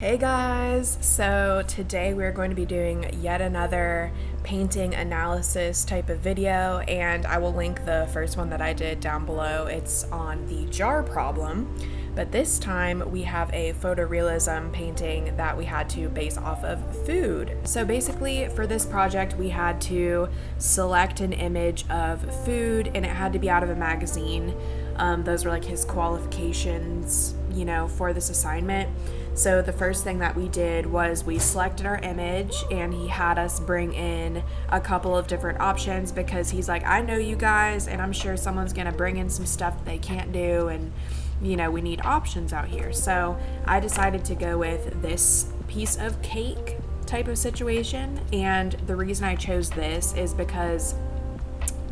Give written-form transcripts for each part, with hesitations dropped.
Hey guys! So today we're going to be doing yet another painting analysis type of video, and I will link the first one that I did down below. It's on the jar problem, but this time we have a photorealism painting that we had to base off of food. So basically for this project we had to select an image of food, and it had to be out of a magazine. Those were like his qualifications, for this assignment. So the first thing that we did was we selected our image, and he had us bring in a couple of different options because he's like, I know you guys, and I'm sure someone's gonna bring in some stuff that they can't do, and we need options out here. So I decided to go with this piece of cake type of situation, and the reason I chose this is because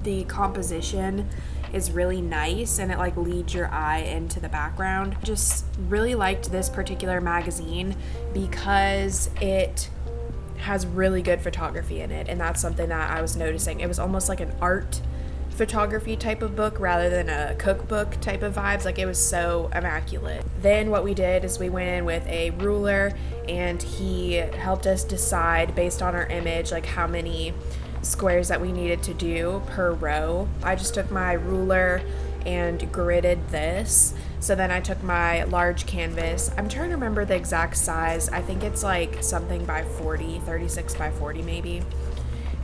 the composition is really nice and it like leads your eye into the background. Just really liked this particular magazine because it has really good photography in it, and that's something that I was noticing. It was almost like an art photography type of book rather than a cookbook type of vibes. Like, it was so immaculate. Then what we did is we went in with a ruler, and he helped us decide based on our image like how many squares that we needed to do per row. I just took my ruler and gridded this. So then I took my large canvas. I'm trying to remember the exact size. I think it's like something by 40, 36 by 40 maybe.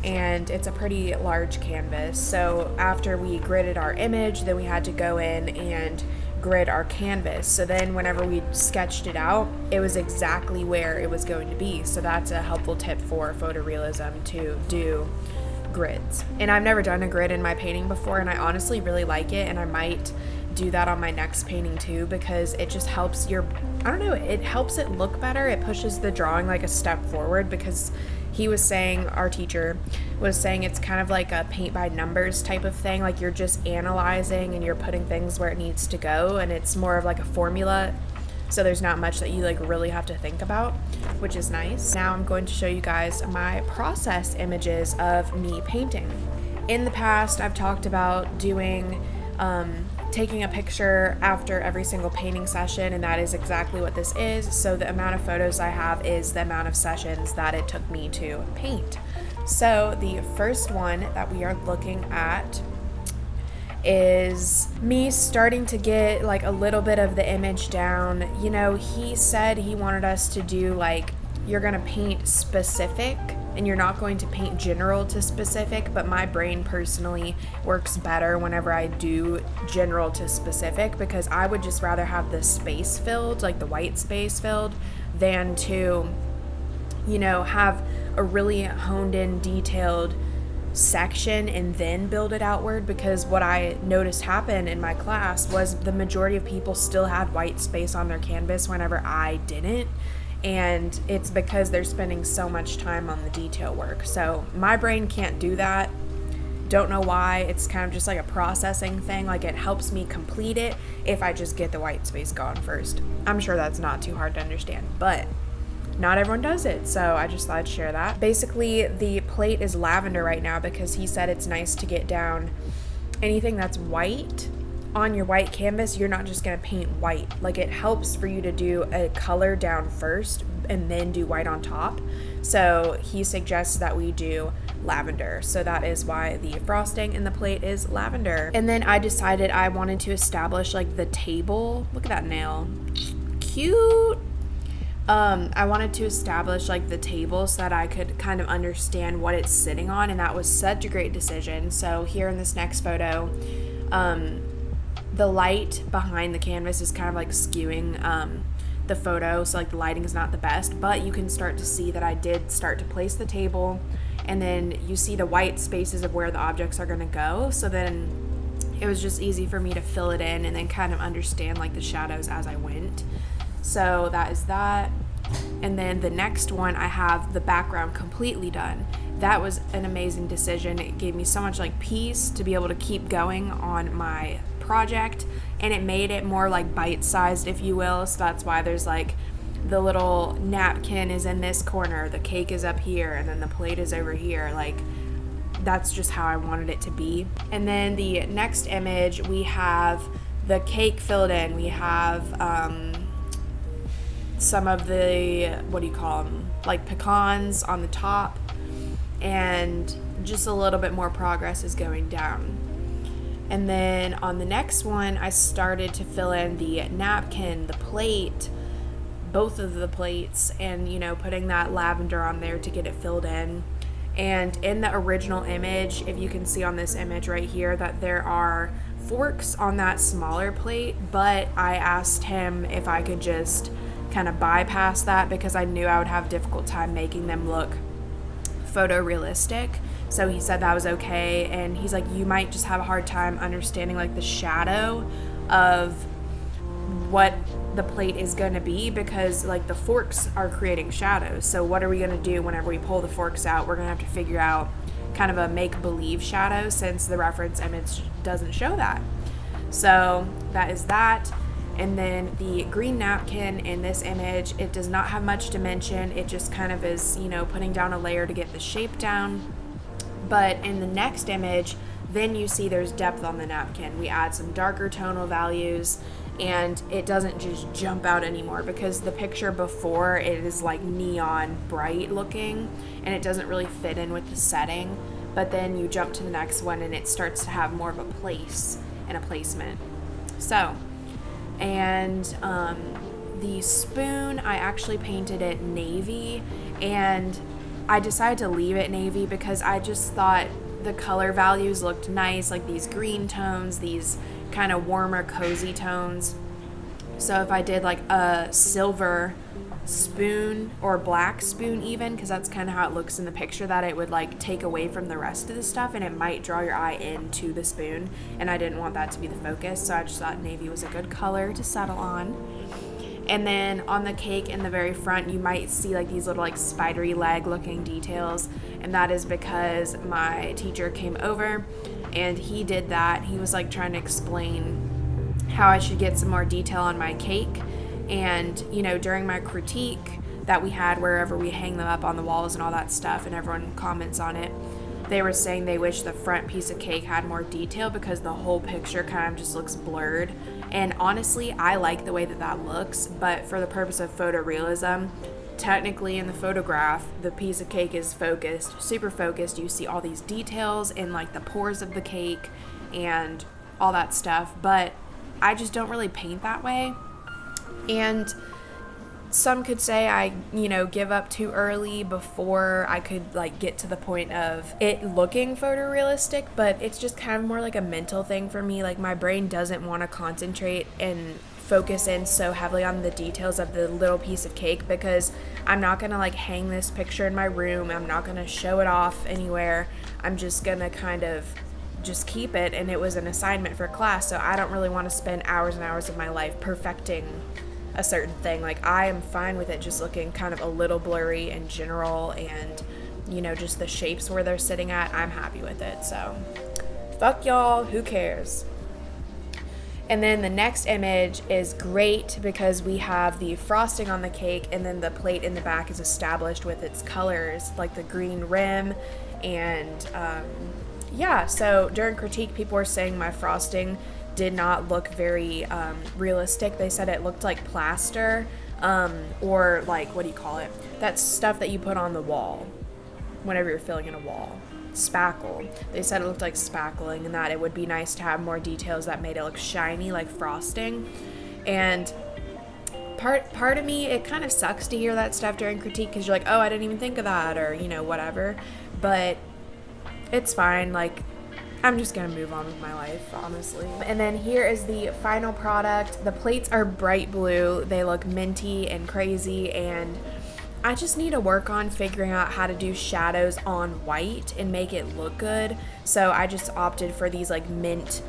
And it's a pretty large canvas. So after we gridded our image, then we had to go in and grid our canvas. So then whenever we sketched it out, it was exactly where it was going to be. So that's a helpful tip for photorealism, to do grids. And I've never done a grid in my painting before, and I honestly really like it, and I might do that on my next painting too, because it just helps it helps it look better. It pushes the drawing like a step forward, because he was saying, our teacher was saying, it's kind of like a paint by numbers type of thing. Like, you're just analyzing and you're putting things where it needs to go, and it's more of like a formula. So there's not much that you like really have to think about, which is nice. Now I'm going to show you guys my process images of me painting. In the past, I've talked about doing taking a picture after every single painting session, and that is exactly what this is. So the amount of photos I have is the amount of sessions that it took me to paint. So the first one that we are looking at is me starting to get like a little bit of the image down. He said he wanted us to do like, you're gonna paint specific and you're not going to paint general to specific, but my brain personally works better whenever I do general to specific, because I would just rather have the space filled, like the white space filled, than to, have a really honed in detailed section and then build it outward. Because what I noticed happen in my class was the majority of people still had white space on their canvas whenever I didn't. And it's because they're spending so much time on the detail work. So my brain can't do that. Don't know why. It's kind of just like a processing thing. Like, it helps me complete it if I just get the white space gone first. I'm sure that's not too hard to understand, but not everyone does it. So I just thought I'd share that. Basically, the plate is lavender right now because he said it's nice to get down anything that's white on your white canvas. You're not just going to paint white. Like, it helps for you to do a color down first and then do white on top. So he suggests that we do lavender. So that is why the frosting in the plate is lavender. And then I decided I wanted to establish like the table. Look at that nail. Cute. I wanted to establish like the table so that I could kind of understand what it's sitting on, and that was such a great decision. So here in this next photo, the light behind the canvas is kind of like skewing the photo, so like the lighting is not the best, but you can start to see that I did start to place the table, and then you see the white spaces of where the objects are going to go. So then it was just easy for me to fill it in and then kind of understand like the shadows as I went. So that is that. And then the next one, I have the background completely done. That was an amazing decision. It gave me so much like peace to be able to keep going on my project, and it made it more like bite-sized, if you will. So that's why there's like the little napkin is in this corner, the cake is up here, and then the plate is over here. Like, that's just how I wanted it to be. And then the next image, we have the cake filled in. We have some of the, what do you call them, like pecans on the top, and just a little bit more progress is going down. And then on the next one, I started to fill in the napkin, the plate, both of the plates, and, you know, putting that lavender on there to get it filled in. And in the original image, if you can see on this image right here, that there are forks on that smaller plate, but I asked him if I could just kind of bypass that because I knew I would have a difficult time making them look photorealistic. So he said that was okay, and he's like, you might just have a hard time understanding like the shadow of what the plate is going to be, because like the forks are creating shadows. So what are we going to do whenever we pull the forks out? We're going to have to figure out kind of a make-believe shadow, since the reference image doesn't show that. So that is that. And then the green napkin in this image, it does not have much dimension. It just kind of is, you know, putting down a layer to get the shape down. But in the next image, then you see there's depth on the napkin. We add some darker tonal values, and it doesn't just jump out anymore, because the picture before, it is like neon bright looking and it doesn't really fit in with the setting. But then you jump to the next one and it starts to have more of a place and a placement. So, and the spoon, I actually painted it navy, and I decided to leave it navy because I just thought the color values looked nice, like these green tones, these kind of warmer, cozy tones. So if I did like a silver spoon or black spoon even, because that's kind of how it looks in the picture, that it would like take away from the rest of the stuff and it might draw your eye into the spoon, and I didn't want that to be the focus, so I just thought navy was a good color to settle on. And then on the cake in the very front, you might see like these little like spidery leg looking details, and that is because my teacher came over and he did that. He was like trying to explain how I should get some more detail on my cake. And, you know, during my critique that we had wherever we hang them up on the walls and all that stuff, and everyone comments on it, they were saying they wish the front piece of cake had more detail because the whole picture kind of just looks blurred. And honestly, I like the way that that looks, but for the purpose of photorealism, technically in the photograph, the piece of cake is focused, super focused. You see all these details in like the pores of the cake and all that stuff, but I just don't really paint that way. And some could say I, you know, give up too early before I could like get to the point of it looking photorealistic, but it's just kind of more like a mental thing for me. Like my brain doesn't want to concentrate and focus in so heavily on the details of the little piece of cake, because I'm not going to like hang this picture in my room. I'm not going to show it off anywhere. I'm just going to kind of just keep it, and it was an assignment for class, so I don't really want to spend hours and hours of my life perfecting a certain thing. Like I am fine with it just looking kind of a little blurry in general, and you know, just the shapes where they're sitting at, I'm happy with it. So fuck y'all, who cares? And then the next image is great because we have the frosting on the cake, and then the plate in the back is established with its colors, like the green rim. And yeah, so during critique, people were saying my frosting did not look very realistic. They said it looked like plaster, or like, what do you call it? That stuff that you put on the wall whenever you're filling in a wall. Spackle. They said it looked like spackling, and that it would be nice to have more details that made it look shiny like frosting. And part of me, it kind of sucks to hear that stuff during critique, because you're like, oh, I didn't even think of that, or, you know, whatever. But it's fine. Like, I'm just gonna move on with my life, honestly. And then here is the final product. The plates are bright blue. They look minty and crazy, and I just need to work on figuring out how to do shadows on white and make it look good. So I just opted for these like mint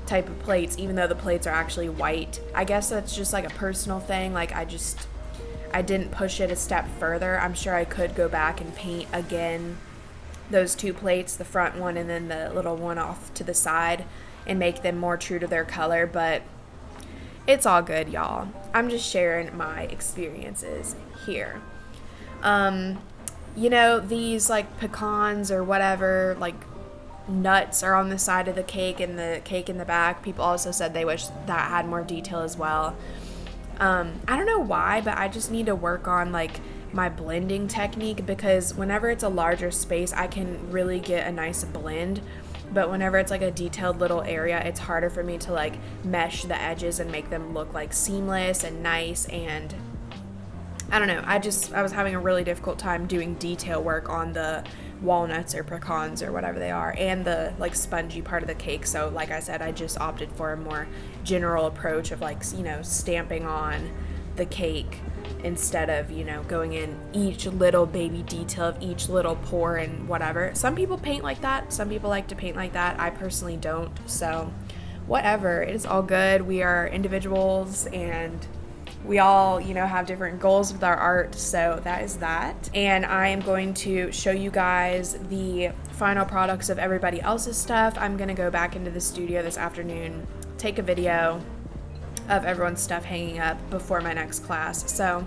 type of plates, even though the plates are actually white. I guess that's just like a personal thing. Like I didn't push it a step further. I'm sure I could go back and paint again those two plates, the front one and then the little one off to the side, and make them more true to their color, but it's all good, y'all. I'm just sharing my experiences here. You know, these like pecans or whatever, like nuts are on the side of the cake, and the cake in the back, people also said they wish that had more detail as well. I don't know why, but I just need to work on like my blending technique, because whenever it's a larger space, I can really get a nice blend. But whenever it's like a detailed little area, it's harder for me to like mesh the edges and make them look like seamless and nice. And I don't know, I was having a really difficult time doing detail work on the walnuts or pecans or whatever they are, and the like spongy part of the cake. So like I said, I just opted for a more general approach of like, stamping on the cake instead of, going in each little baby detail of each little pore and whatever. Some people paint like that. Some people like to paint like that. I personally don't. So whatever, it is all good. We are individuals, and we all, have different goals with our art. So that is that. And I am going to show you guys the final products of everybody else's stuff. I'm going to go back into the studio this afternoon, take a video of everyone's stuff hanging up before my next class. So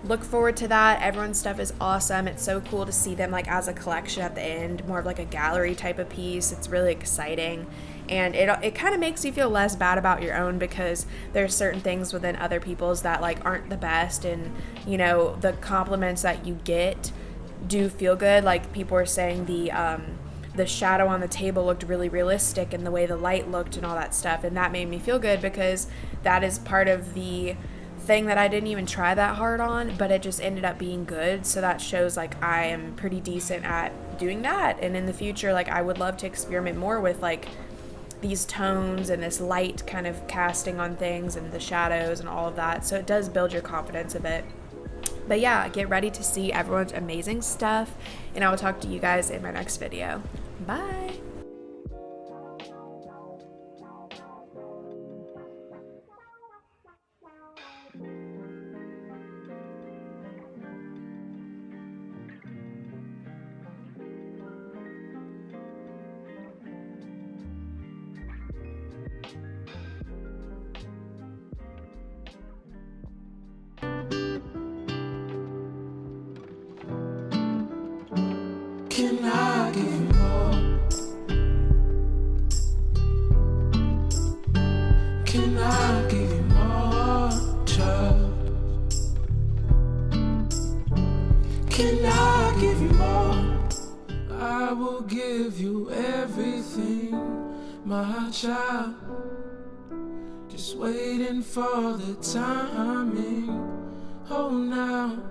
look forward to that. Everyone's stuff is awesome. It's so cool to see them like as a collection at the end, more of like a gallery type of piece. It's really exciting. And it kind of makes you feel less bad about your own, because there's certain things within other people's that like aren't the best, and the compliments that you get do feel good. Like people were saying the shadow on the table looked really realistic, and the way the light looked and all that stuff, and that made me feel good, because that is part of the thing that I didn't even try that hard on, but it just ended up being good. So that shows like I am pretty decent at doing that. And in the future, like I would love to experiment more with like these tones and this light kind of casting on things and the shadows and all of that. So it does build your confidence a bit. But yeah, get ready to see everyone's amazing stuff, and I will talk to you guys in my next video. Bye. Can I give you more? Can I give you more, child? Can I give you more? I will give you everything, my child. Just waiting for the timing. Oh, now